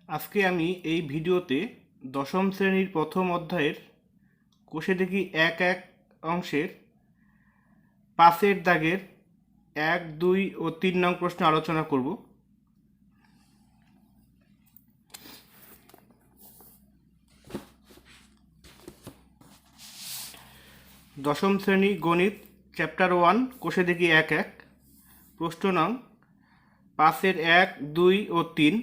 আজকে আমি এই ভিডিওতে দশম শ্রেণীর প্রথম অধ্যায়ের কোষে দেখি এক এক অংশের পাশের দাগের 1, 2 ও 3 নং প্রশ্ন আলোচনা করব। দশম শ্রেণী গণিত চ্যাপ্টার 1 কোষে দেখি এক এক প্রশ্ন নং পাশের 1, 2 ও 3।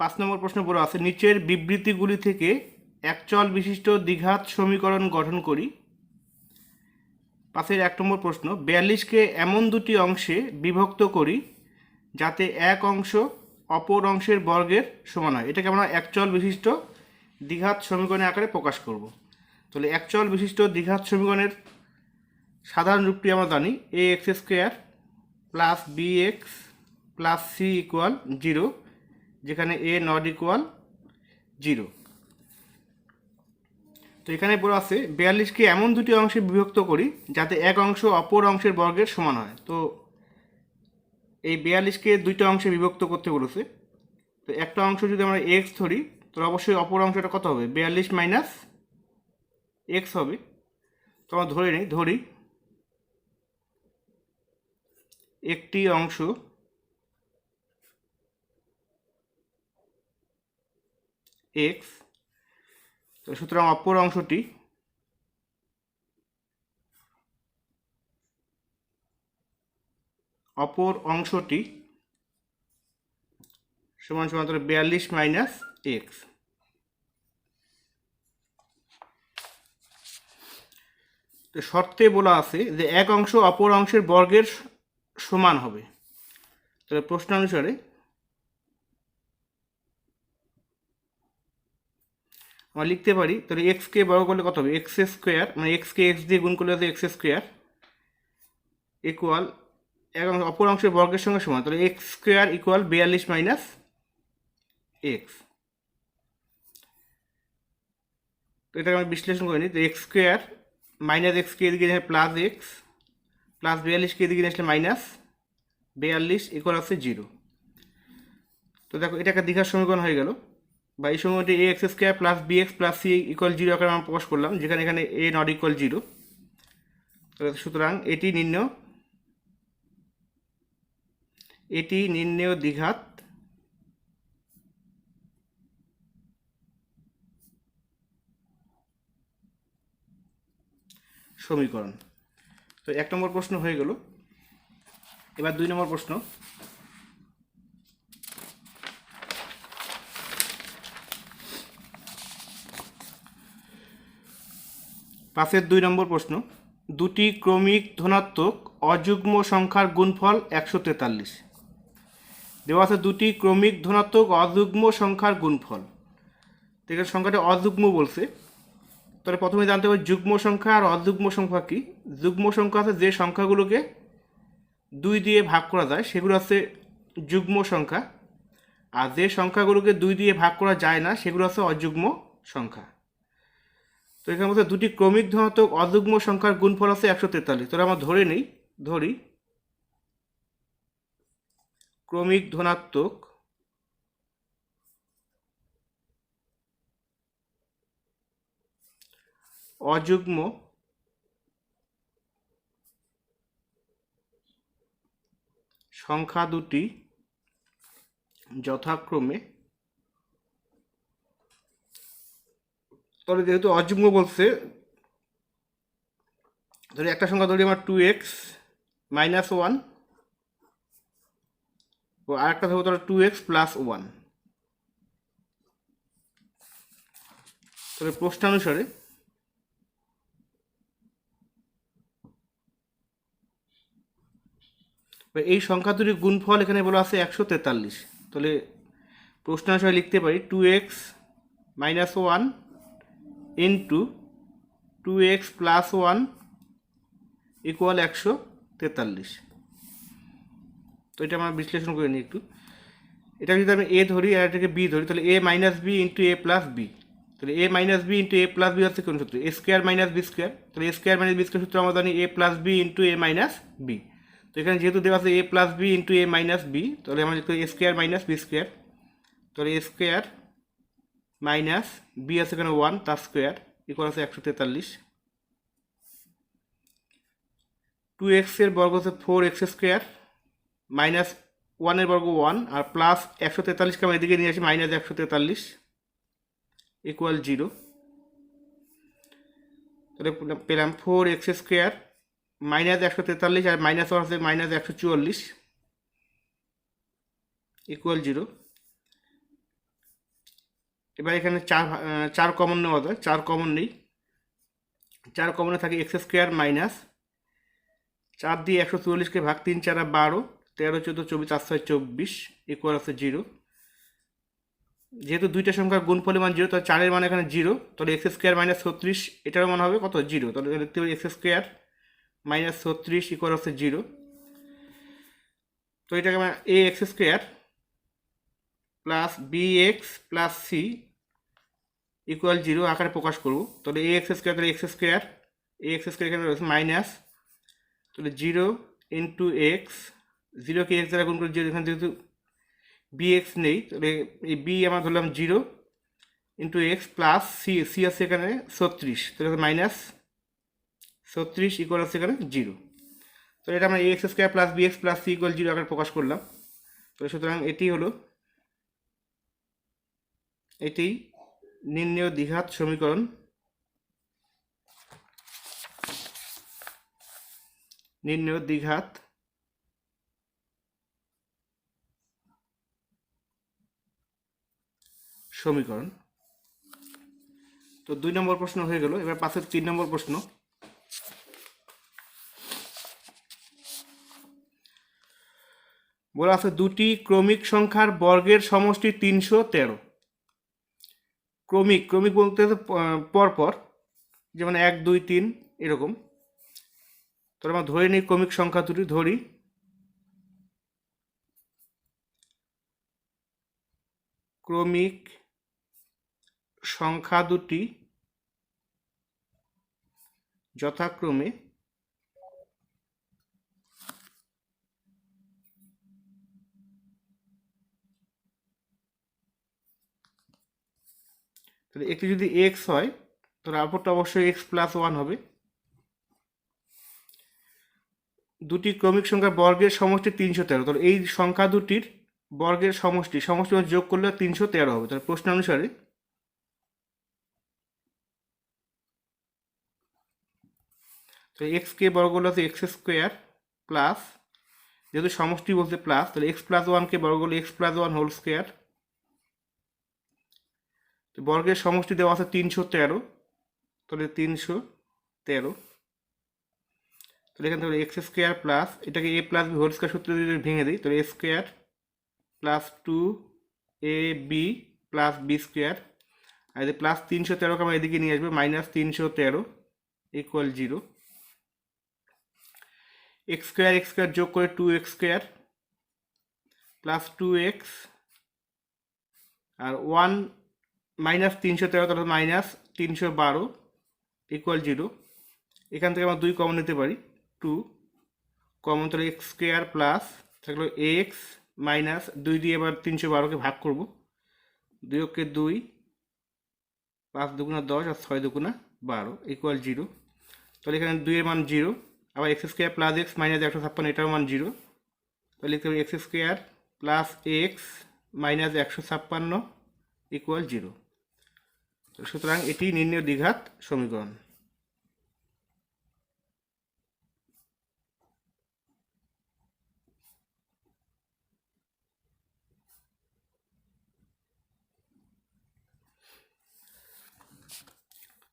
5 নম্বর প্রশ্ন বলা আছে, নিচের বিবৃতিগুলি থেকে একচল বিশিষ্ট দ্বিঘাত সমীকরণ গঠন করি। পাশের 1 নম্বর প্রশ্ন, 42কে এমন দুটি অংশে বিভক্ত করি যাতে এক অংশ অপর অংশের বর্গের সমান হয়। এটাকে আমরা একচল বিশিষ্ট দ্বিঘাত সমীকরণের আকারে প্রকাশ করব। তাহলে একচল বিশিষ্ট দ্বিঘাত সমীকরণের সাধারণ রূপটি আমরা জানি, ax² plus bx plus c equal 0, যেখানে a নট ইকুয়াল 0। তো এখানে বলা আছে 42কে এমন দুটি অংশে বিভক্ত করি যাতে এক অংশ অপর অংশের বর্গের সমান হয়। তো এই 42কে দুইটা অংশে বিভক্ত করতে বলেছে। তো একটা অংশ যদি আমরা x ধরি, তো অবশ্যই অপর অংশটা কত হবে, 42 মাইনাস x হবে। তো আমরা ধরি একটি অংশ x, তো সুতরাং অপর অংশটি সমান সমান 42 মাইনাস x। তো শর্তে বলা আছে যে এক অংশ অপর অংশের বর্গের সমান হবে। তাহলে প্রশ্ন অনুসারে আমরা লিখতে পারি, তাহলে এক্সকে বর্গ করলে কত হবে, x² মানে এক্সকে এক্স দিয়ে গুণ করলে হবে x² ইকুয়াল এক অংশ অপর অংশের বর্গের সঙ্গে সমান। তাহলে x² ইকুয়াল 42 মাইনাস x। তো এটাকে আমি বিশ্লেষণ করে নিই। তো x² মাইনাস এক্সকে এদিকে নিয়ে প্লাস x প্লাস 42কে এদিকে নিয়ে আসলে মাইনাস 42 ইকুয়াল আছে 0। তো দেখো এটা একটা দ্বিঘাত সমীকরণ হয়ে গেল, বা এই সমীকরণটি ax² plus bx plus c equal 0 আকারে আমরা প্রকাশ করলাম, যেখানে এখানে a নট ইকুয়াল 0। সুতরাং এটি নির্ণেয় দ্বিঘাত সমীকরণ। তো 1 নম্বর প্রশ্ন হয়ে গেল। এবার 2 নম্বর প্রশ্ন, পাশের 2 নম্বর প্রশ্ন, দুটি ক্রমিক ধনাত্মক অযুগ্ম সংখ্যার গুণফল 143। দেওয়া আছে দুটি ক্রমিক ধনাত্মক অযুগ্ম সংখ্যার গুণফল। তো এখানে সংখ্যাটা অযুগ্ম বলছে। তাহলে প্রথমে জানতে হবে যুগ্ম সংখ্যা আর অযুগ্ম সংখ্যা কি। যুগ্ম সংখ্যা আছে যে সংখ্যাগুলোকে 2 দিয়ে ভাগ করা যায় সেগুলো আছে যুগ্ম সংখ্যা, আর যে সংখ্যাগুলোকে 2 দিয়ে ভাগ করা যায় না সেগুলো আছে অযুগ্ম সংখ্যা। তো এখানে মধ্যে দুটি ক্রমিক ধনাত্মক অযুগ্ম সংখ্যার গুণফল আছে 143। তাহলে আমরা ধরি ক্রমিক ধনাত্মক অযুগ্ম সংখ্যা দুটি যথাক্রমে, তাহলে যেহেতু অযুগ্ম বলছে, ধরি একটা সংখ্যা ধরি আমার 2x মাইনাস 1 ও আরেকটা ধরবো তাহলে 2x প্লাস 1। তাহলে প্রশ্নানুসারে এই সংখ্যা দুটির গুণফল এখানে বলা আছে 143। তাহলে প্রশ্নানুসারে লিখতে পারি 2x minus 1 into 2x plus 1 equal 143। তো এটা আমরা বিশ্লেষণ করে নিই একটু। এটা যদি আমি a ধরি আর এটাকে b ধরি, তাহলে a minus b into a plus b। তাহলে a minus b into a plus b হচ্ছে কোন সূত্র, a² মাইনাস b²। তাহলে a² মাইনাস b² সূত্র আমরা জানি a plus b into a minus b। তো এখানে যেহেতু দেওয়া আছে এ প্লাস বি ইন্টু এ মাইনাস বি, তাহলে আমরা লিখতে এ স্কোয়ার মাইনাস বি স্কোয়ার, তাহলে এ স্কোয়ার মাইনাস বি আছে এখানে 1 তার স্কোয়ার ইকুয়াল আছে 143। 2x এর বর্গ হচ্ছে 4x স্কোয়ার মাইনাস 1 এর বর্গ 1 আর প্লাস 143কে আমরা এদিকে নিয়ে আসি মাইনাস 143 ইকুয়াল 0। তাহলে পেলাম 4x স্কোয়ার মাইনাস 143 আর মাইনাস আছে মাইনাস 144 ইকুয়াল 0। এবার এখানে 4 কমন নেওয়া যায়, 4 কমন নেই, 4 কমনে থাকে এক্স স্কোয়ার মাইনাস 4 দিয়ে 144কে ভাগ 3 4 12 13 14 24 4 6 24 ইকুয়াল আছে 0। যেহেতু দুইটা সংখ্যার গুণফলের মান 0, তাহলে 4 এর মান এখানে 0, তাহলে এক্স স্কোয়ার মাইনাস 36 এটার মান হবে কত 0, তাহলে লিখতে পারি এক্স স্কোয়ার মাইনাস 36 ইকুয়াল আছে 0। তো এটাকে আমরা a x square plus b x plus c equal 0 আকারে প্রকাশ করব। তাহলে এ এক্স স্কোয়ার, তাহলে x square a x square এখানে রয়েছে মাইনাস, তাহলে 0 ইন্টু এক্স, 0কে এক্স দ্বারা গুণ করে 0, এখানে যেহেতু বি এক্স নেই তাহলে এই বি আমরা ধরলাম 0 into x plus c, c আছে এখানে 36, তাহলে মাইনাস 36 ইকুয়াল আছে এখানে 0। তো এটা আমরা a x square plus b x plus c equal 0 আকারে প্রকাশ করলাম। তো সুতরাং এটি নির্ণেয় দ্বিঘাত সমীকরণ। নির্ণেয় দ্বিঘাত সমীকরণ। তো 2 নম্বর প্রশ্ন হয়ে গেল। এবার পাশের 3 নম্বর প্রশ্ন। বলা আছে দুটি ক্রমিক সংখ্যার বর্গের সমষ্টি 313। ক্রমিক বলতে পরপর, যেমন 1 2 3 এরকম। তো আমরা ধরে নিই ক্রমিক সংখ্যা দুটি, ধরি ক্রমিক সংখ্যা দুটি যথাক্রমে তাহলে একটি যদি এক্স হয় তাহলে অপরটা অবশ্যই এক্স প্লাস 1 হবে। দুটি ক্রমিক সংখ্যার বর্গের সমষ্টি 313, তাহলে এই সংখ্যা দুটির বর্গের সমষ্টি যোগ করলে 313 হবে। তাহলে প্রশ্ন অনুসারে তো এক্স কে বর্গ করলে আছে এক্স স্কোয়ার প্লাস, যেহেতু সমষ্টি বলতে প্লাস, তাহলে এক্স প্লাস 1 কে বর্গ করলে এক্স প্লাস 1 হোল স্কোয়ার। তো বর্গের সমষ্টি দেওয়া আছে 313, তাহলে 313, তাহলে এখান থেকে এক্স স্কোয়ার প্লাস, এটাকে এ প্লাস বি হোল স্কোয়ার সূত্র দিয়ে ভেঙে দিই, তাহলে এ square plus 2 A B plus B square, আর এই প্লাস 313কে আমরা এদিকে নিয়ে আসবো মাইনাস 313 ইকুয়াল 0। এক্স স্কোয়ার যোগ করে 2x স্কোয়ার প্লাস 2x আর 1 মাইনাস 313, তাহলে মাইনাস 312 ইকুয়াল 0। এখান থেকে আমরা 2 কমন নিতে পারি, 2 কমন, তাহলে এক্স স্কোয়ার প্লাস থাকলো এক্স মাইনাস 2 দিয়ে এবার 312কে ভাগ করব, 2 কে 2, 5 দুগুণা 10 আর 6 দুগুণা 12 ইকুয়াল 0। তাহলে এখানে 2 এর মান 0, আবার x square plus x minus 156 এটার মান 0, তাহলে লিখতে পারি x square plus x minus 156 equal 0। সুতরাং এটি নির্ণেয় দ্বিঘাত সমীকরণ।